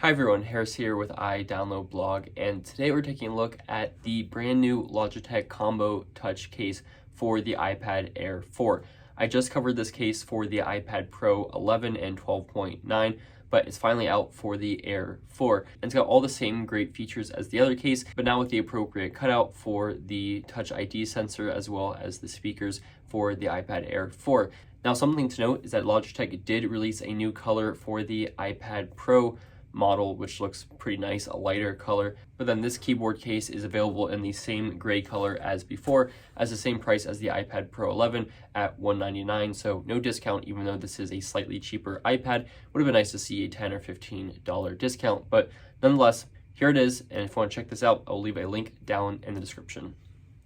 Hi everyone, Harris here with iDownload Blog, and today we're taking a look at the brand new Logitech Combo Touch case for the iPad Air 4. I just covered this case for the iPad Pro 11 and 12.9, but it's finally out for the Air 4. And it's got all the same great features as the other case, but now with the appropriate cutout for the Touch ID sensor as well as the speakers for the iPad Air 4. Now, something to note is that Logitech did release a new color for the iPad Pro model, which looks pretty nice, a lighter color. But then this keyboard case is available in the same gray color as before, as the same price as the iPad Pro 11 at $199, so no discount, even though this is a slightly cheaper iPad. Would have been nice to see a $10 or $15 discount, but nonetheless, here it is, and if you want to check this out, I'll leave a link down in the description.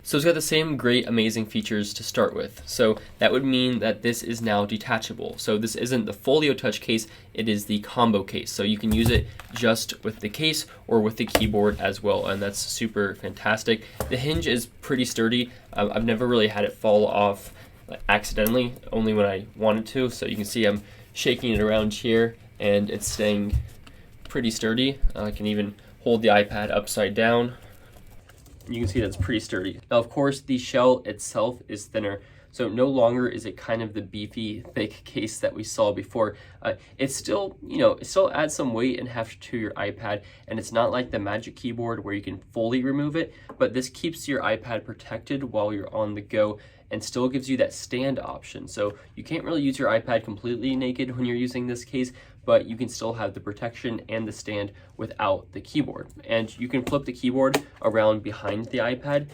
So it's got the same great, amazing features to start with. So that would mean that this is now detachable. So this isn't the Folio Touch case, it is the combo case. So you can use it just with the case or with the keyboard as well, and that's super fantastic. The hinge is pretty sturdy. I've never really had it fall off accidentally, only when I wanted to. So you can see I'm shaking it around here and it's staying pretty sturdy. I can even hold the iPad upside down. You can see that's pretty sturdy. Now, of course, the shell itself is thinner, so no longer is it kind of the beefy, thick case that we saw before. It still adds some weight and heft to your iPad, and it's not like the Magic Keyboard where you can fully remove it, but this keeps your iPad protected while you're on the go and still gives you that stand option. So you can't really use your iPad completely naked when you're using this case, but you can still have the protection and the stand without the keyboard. And you can flip the keyboard around behind the iPad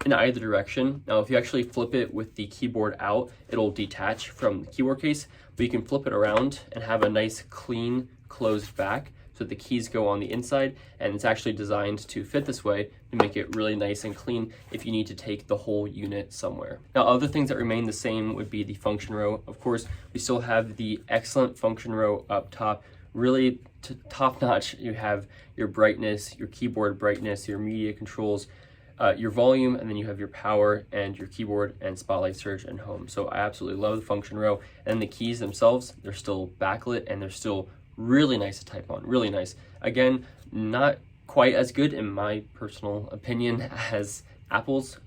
in either direction. Now, if you actually flip it with the keyboard out, it'll detach from the keyboard case, but you can flip it around and have a nice, clean, closed back. So the keys go on the inside, and it's actually designed to fit this way to make it really nice and clean if you need to take the whole unit somewhere. Now, other things that remain the same would be the function row. Of course, we still have the excellent function row up top, really top notch. You have your brightness, your keyboard brightness, your media controls, your volume, and then you have your power and your keyboard and spotlight, search, and home. So I absolutely love the function row. And the keys themselves, they're still backlit and they're still really nice to type on, really nice. Again, not quite as good in my personal opinion as Apple's,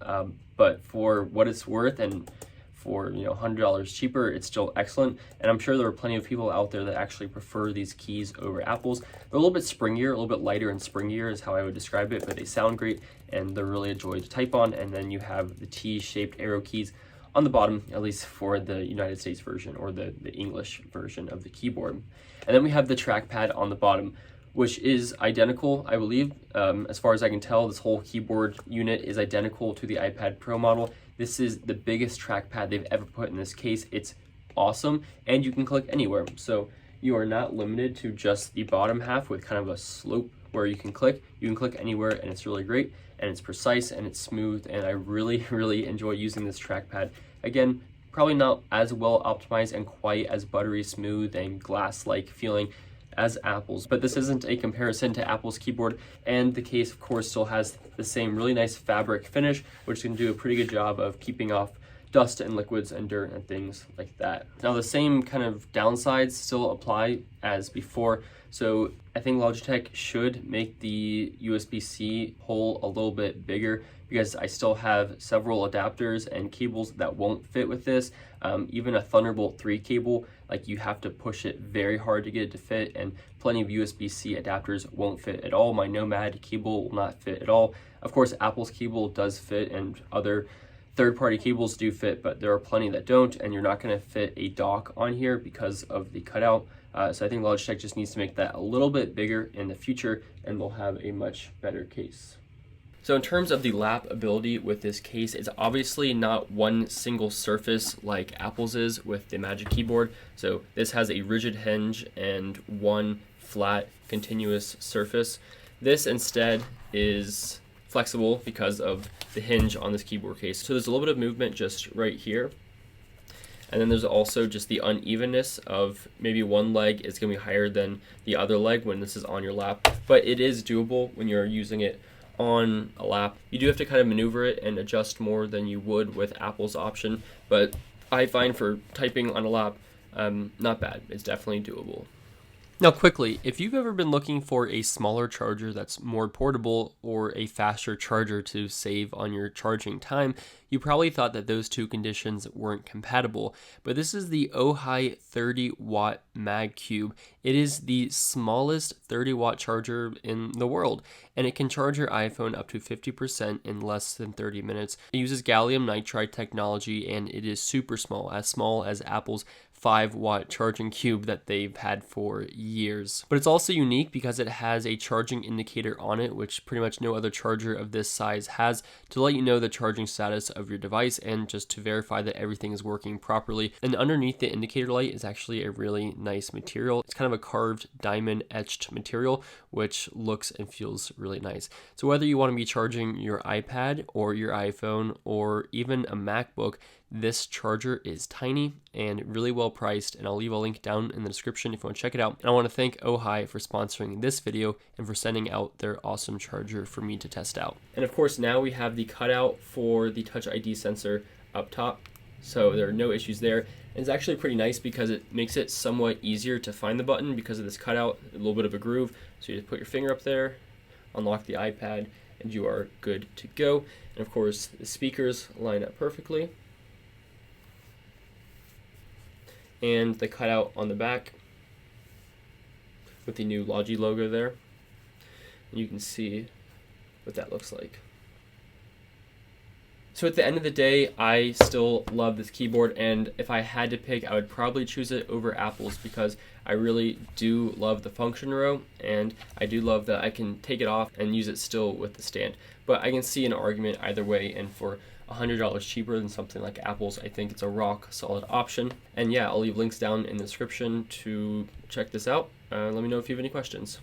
but for what it's worth and for $100 cheaper, it's still excellent. And I'm sure there are plenty of people out there that actually prefer these keys over Apple's. They're a little bit springier, a little bit lighter and springier is how I would describe it, but they sound great and they're really a joy to type on. And then you have the T-shaped arrow keys on the bottom, at least for the United States version or the English version of the keyboard. And then we have the trackpad on the bottom, which is identical, I believe. As far as I can tell, this whole keyboard unit is identical to the iPad Pro model. This is the biggest trackpad they've ever put in this case. It's awesome, and you can click anywhere. So you are not limited to just the bottom half with kind of a slope where you can click. You can click anywhere, and it's really great, and it's precise, and it's smooth, and I really, really enjoy using this trackpad. Again, probably not as well optimized and quite as buttery smooth and glass-like feeling as Apple's, but this isn't a comparison to Apple's keyboard, and the case of course still has the same really nice fabric finish, which can do a pretty good job of keeping off dust and liquids and dirt and things like that. Now, the same kind of downsides still apply as before, so I think Logitech should make the USB-C hole a little bit bigger, because I still have several adapters and cables that won't fit with this. Even a Thunderbolt 3 cable, like, you have to push it very hard to get it to fit, and plenty of USB-C adapters won't fit at all. My Nomad cable will not fit at all. Of course, Apple's cable does fit, and other third-party cables do fit, but there are plenty that don't, and you're not going to fit a dock on here because of the cutout. So I think Logitech just needs to make that a little bit bigger in the future, and we'll have a much better case. So in terms of the lap ability with this case, it's obviously not one single surface like Apple's is with the Magic Keyboard. So this has a rigid hinge and one flat continuous surface. This instead is flexible because of the hinge on this keyboard case. So there's a little bit of movement just right here. And then there's also just the unevenness of maybe one leg is going to be higher than the other leg when this is on your lap. But it is doable when you're using it on a lap. You do have to kind of maneuver it and adjust more than you would with Apple's option, but I find for typing on a lap, not bad. It's definitely doable. Now quickly, if you've ever been looking for a smaller charger that's more portable or a faster charger to save on your charging time, you probably thought that those two conditions weren't compatible, but this is the Ohi 30 watt Mag Cube. It is the smallest 30 watt charger in the world, and it can charge your iPhone up to 50% in less than 30 minutes. It uses gallium nitride technology, and it is super small as Apple's 5-watt charging cube that they've had for years. But it's also unique because it has a charging indicator on it, which pretty much no other charger of this size has, to let you know the charging status of your device and just to verify that everything is working properly. And underneath the indicator light is actually a really nice material. It's kind of a carved diamond etched material, which looks and feels really nice. So whether you want to be charging your iPad or your iPhone or even a MacBook, this charger is tiny and really well priced, and I'll leave a link down in the description if you want to check it out. And I want to thank Ohi for sponsoring this video and for sending out their awesome charger for me to test out. And of course, now we have the cutout for the Touch ID sensor up top, so there are no issues there. And it's actually pretty nice because it makes it somewhat easier to find the button because of this cutout, a little bit of a groove. So you just put your finger up there, unlock the iPad, and you are good to go. And of course, the speakers line up perfectly. And the cutout on the back with the new Logi logo there. And you can see what that looks like. So at the end of the day, I still love this keyboard, and if I had to pick, I would probably choose it over Apple's because I really do love the function row, and I do love that I can take it off and use it still with the stand. But I can see an argument either way, and for $100 cheaper than something like Apple's, I think it's a rock solid option. And yeah, I'll leave links down in the description to check this out. Let me know if you have any questions.